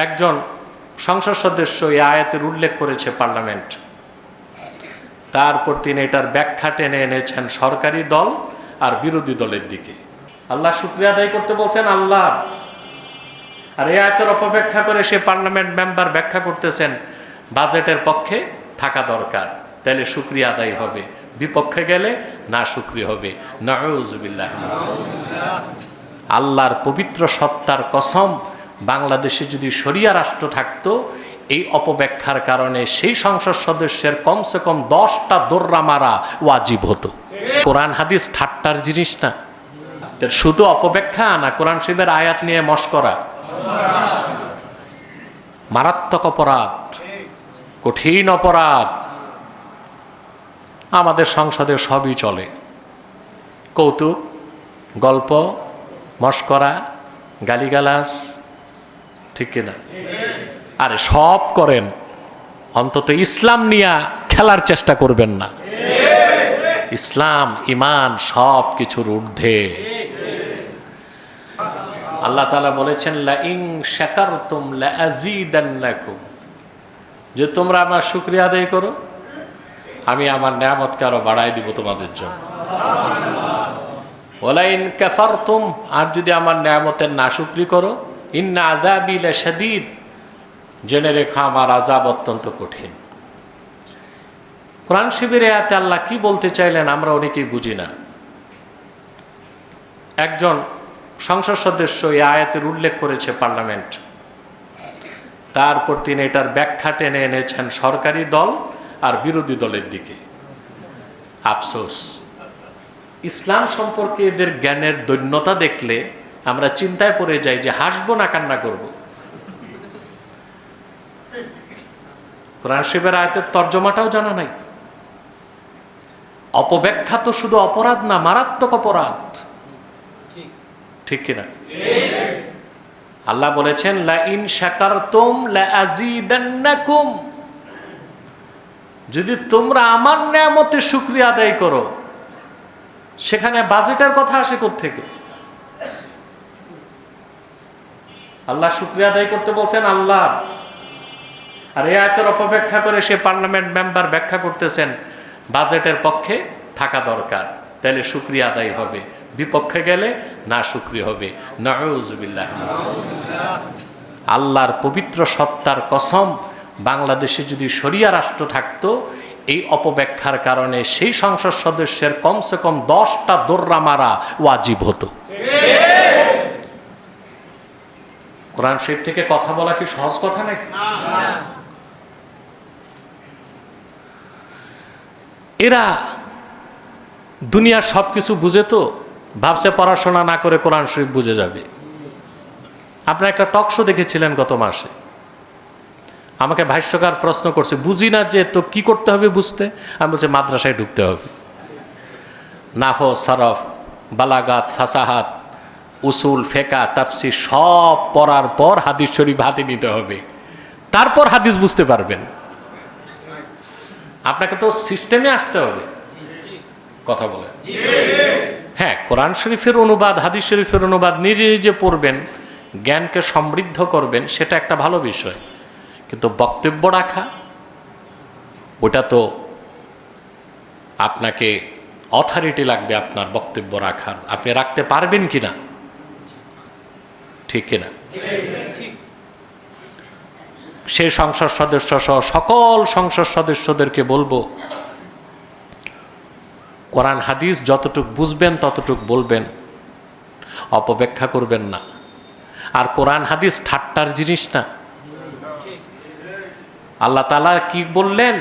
একজন সংসদ সদস্য এই আয়াতের উল্লেখ করেছে পার্লামেন্ট, তারপর তিনি এটার ব্যাখ্যা টেনে এনেছেন সরকারি দল আর বিরোধী দলের দিকে। আল্লাহ শুকরিয়া আদায় করতে বলছেন আল্লাহ, আর এই আয়াতের অপব্যাখ্যা করে সে পার্লামেন্ট মেম্বার ব্যাখ্যা করতেছেন বাজেটের পক্ষে থাকা দরকার, তাহলে শুকরিয়া আদায় হবে, বিপক্ষে গেলে না শুকরিয়া হবে। নাউযুবিল্লাহ। আল্লাহর পবিত্র সত্তার কসম, বাংলাদেশে যদি শরিয়া রাষ্ট্র থাকতো, এই অপব্যাখ্যার কারণে সেই সংসদ সদস্যের কমসে কম 10টা দোররা মারা ওয়াজিব হতো। কোরআন হাদিস ঠাট্টার জিনিস না, শুধু অপব্যাখ্যা না, কোরআন শরীফের আয়াত নিয়ে মশকরা মারাত্মক অপরাধ, কঠিন অপরাধ। আমাদের সংসদে সবই চলে, কৌতুক, গল্প, মশকরা, গালিগালাজ, ঠিক কিনা? আরে সব করেন, অন্তত ইসলাম নিয়ে খেলার চেষ্টা করবেন না। ইসলাম, ইমান সব কিছুর ঊর্ধ্বে। আল্লাহ তাআলা বলেছেন লা ইন শাকারতুম লা আযীদান্নাকুম, যে তোমরা আমার শুকরিয়া আদায় করো, আমি আমার নিয়ামতকে আরো বাড়াই দিব তোমাদের জন্য। ওয়ালা ইন কাফারতুম, আর যদি আমার নিয়ামতের নাশুকরি করো, ইন্না আযাবি লাশাদীদ, জেনে রেখো আমার আযাব অত্যন্ত কঠিন। কোরআন শরীফের আয়াতে আল্লাহ কি বলতে চাইলেন আমরা অনেকেই বুঝি না। একজন সংসদ সদস্য এই আয়াতের উল্লেখ করেছে পার্লামেন্ট, তারপর তিনি এটার ব্যাখ্যা টেনে এনেছেন সরকারি দল আর বিরোধী দলের দিকে। আফসোস, ইসলাম সম্পর্কে এদের জ্ঞানের দৈন্যতা দেখলে আমরা চিন্তায় পড়ে যাই যে হাসবো না কান্না করব। কোরআন শরীফের আয়াতের তর্জমাটাও জানা নাই। অপব্যাখ্যা তো শুধু অপরাধ না, মারাত্মক অপরাধ, ঠিক কিনা? আল্লাহ বলেছেন লা ইন শাকারতুম লা আযীদান্নাকুম, যদি তোমরা আমার নিয়ামতের শুকরিয়া আদায় করো। সেখানে বাজেটের কথা আসে কোত্থেকে? আল্লাহ শুকরিয়া আদায় করতে বলছেন আল্লাহ, আর এই আয়াতের অপব্যাখ্যা করে সে পার্লামেন্ট মেম্বার ব্যাখ্যা করতেছেন বাজেটের পক্ষে থাকা দরকার, তাহলে শুকরিয়া আদায় হবে, বিপক্ষে গেলে না শুকরিয়া হবে। নাউযুবিল্লাহ। আল্লাহর পবিত্র সত্তার কসম, বাংলাদেশে যদি শরিয়া রাষ্ট্র থাকতো, এই অপব্যাখ্যার কারণে সেই সংসদ সদস্যের কমসে কম 10টা দোররা মারা ওয়াজিব হতো। কোরআন শরীফ থেকে কথা বলা কি সহজ কথা নাকি? এরা দুনিয়ার সবকিছু বুঝে, তো ভাবছে পড়াশোনা না করে কোরআন শরীফ বুঝে যাবে। আপনার একটা টক শো দেখেছিলেন গত মাসে, আমাকে ভাষ্যকার প্রশ্ন করছে বুঝি না যে তো কি করতে হবে বুঝতে। আমি বলছি মাদ্রাসায় ঢুকতে হবে, নাহও, সরফ, বালাগাত, ফাসাহাত, উসুল, ফেকা, তাফসির সব পড়ার পর হাদিস শরীফ হাতে নিতে হবে, তারপর হাদিস বুঝতে পারবেন। আপনাকে তো সিস্টেমে আসতে হবে। কথা বলে হ্যাঁ, কোরআন শরীফের অনুবাদ, হাদিস শরীফের অনুবাদ নিজে নিজে পড়বেন, জ্ঞানকে সমৃদ্ধ করবেন, সেটা একটা ভালো বিষয়। কিন্তু বক্তব্য রাখা, ওটা তো আপনাকে অথরিটি লাগবে আপনার বক্তব্য রাখার, আপনি রাখতে পারবেন কিনা, ঠিক কিনা? সেই সংসদ সদস্য সহ সকল সংসদ সদস্যদেরকে বলবো, কোরআন হাদিস যতটুক বুঝবেন ততটুক বলবেন, অপব্যাখ্যা করবেন না। আর কোরআন হাদিস ঠাট্টার জিনিস না। আল্লাহ তাআলা কি বললেন,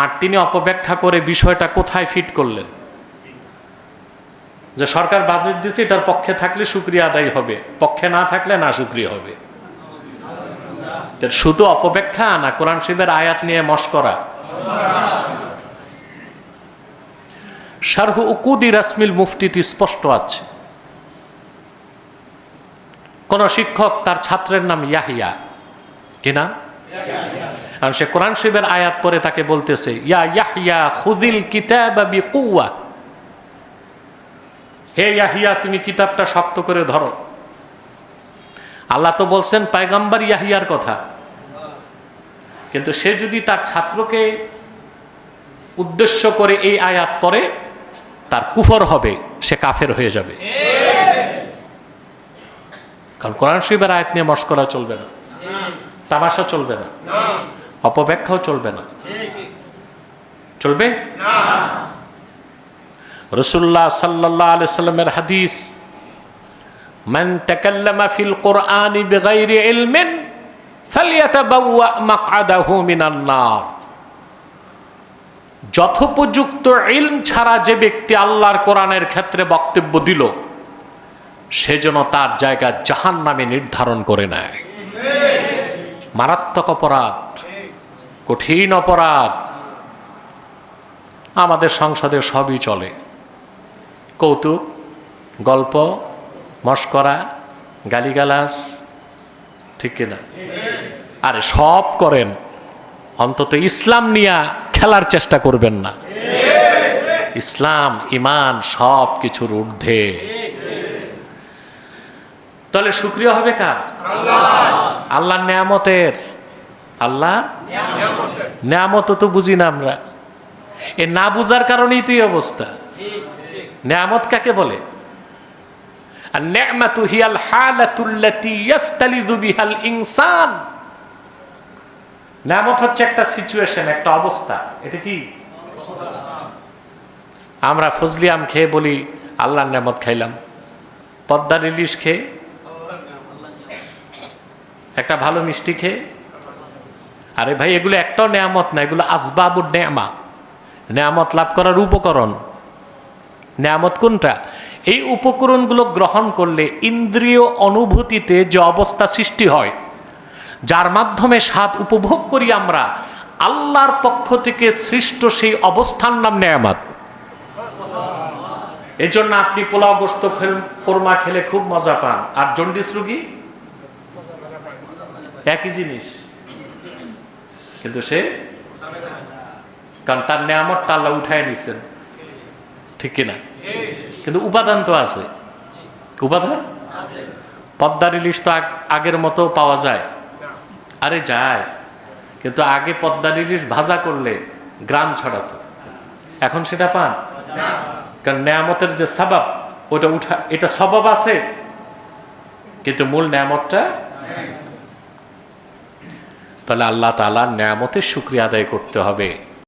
আর তিনি অপব্যাখ্যা করে বিষয়টা কোথায় ফিট করলেন? যে সরকার বাজেট দিছে, এটার পক্ষে থাকলে শুকরিয়া আদায় হবে, পক্ষে না থাকলে না শুকরিয়া হবে। শুধু অপব্যাখ্যা না, কোরআন শরীফের আয়াত নিয়ে মশকরা। শারহু উকুদি রাসমিল মুফতিতে স্পষ্ট আছে, কোন শিক্ষক তার ছাত্রের নাম ইয়াহিয়া, কি নাম? আর সে কোরআন শরীফের আয়াত পরে তাকে বলতেছে ইয়া ইয়াহিয়া খুযিল কিতাবা বিকুওয়া, হে ইয়াহিয়া তুমি কিতাবটা শক্ত করে ধরো। আল্লাহ তো বলছেন পয়গম্বর ইয়াহিয়ার কথা, কিন্তু সে যদি তার ছাত্রকে উদ্দেশ্য করে এই আয়াত পড়ে, তার কুফর হবে, সে কাফের হয়ে যাবে। কারণ কোরআন শরীফের আয়াত নিয়ে মশকরা চলবে না, তামাশা চলবে না, অপব্যাখ্যাও চলবে না। চলবে? রাসূলুল্লাহ সাল্লাল্লাহু আলাইহি সাল্লামের হাদিস, মান তাকাল্লামা ফিল কুরআনি বিগাইরি ইলমিন ফালইয়াতাবাওয়া মাকআদাহু মিনান নার। যথোপযুক্ত ইলম ছাড়া যে ব্যক্তি আল্লাহর কোরআনের ক্ষেত্রে বক্তব্য দিল, সেজন্য তার জায়গা জাহান্নামে নির্ধারণ করে নেয়। মারাত্মক অপরাধ, কঠিন অপরাধ। আমাদের সংসদে সবই চলে, কৌতুক, গল্প, মশকরা, গালিগালাজ, ঠিক কিনা? আরে সব করেন, অন্তত ইসলাম নিয়ে খেলার চেষ্টা করবেন না। ইসলাম, ইমান সব কিছুর ঊর্ধ্বে। তাহলে শুকরিয়া হবে কার? আল্লাহর নেয়ামতের। আল্লাহ নেয়ামত তো বুঝি না আমরা, এ না বুঝার কারণেই তো এই অবস্থা। নেয়ামত কাকে বলে? আর নেয়ামাতু হিয়াল হালাতুল্লাতী ইয়াস্তালিযু বিহাল ইনসান। নেয়ামত হচ্ছে একটা সিচুয়েশন, একটা অবস্থা। এটা কি? আমরা ফজলি আম খেয়ে বলি আল্লাহর নেয়ামত খাইলাম, পদ্মার ইলিশ খেয়ে, একটা ভালো মিষ্টি খেয়ে। আরে ভাই, এগুলো একটাও নেয়ামত না, এগুলো আসবাবুন নেয়ামা, নেয়ামত লাভ করার উপকরণ। নেয়ামত কোনটা? এই উপকরণগুলো গ্রহণ করলে ইন্দ্রিয় অনুভূতিতে যে অবস্থা সৃষ্টি হয়, যার মাধ্যমে স্বাদ উপভোগ করি আমরা, আল্লাহর পক্ষ থেকে সৃষ্ট সেই অবস্থার নাম নেয়ামত। এই জন্য আপনি পোলাও গোস্ত কোরমা খেলে খুব মজা পান, আর জন্ডিস রোগী একই জিনিস, কিন্তু সে, কারণ তার নেয়ামতটা আল্লাহ উঠায় নিছেন, ঠিক কিনা? কিন্তু উপাদান তো আছে, উপাদান। পদ্মার ইলিশ তো আগের মতো পাওয়া যায়? আরে যায়, কিন্তু আগে পদ্মার ইলিশ ভাজা করলে গ্রাম ছড়াতো, এখন সেটা পান? কারণ নেয়ামতের যে সবাব, ওটা উঠা, এটা সবাব আছে, কিন্তু মূল নেয়ামতটা। তাহলে আল্লাহ তাআলার নেয়ামতের শুকরিয়া আদায় করতে হবে।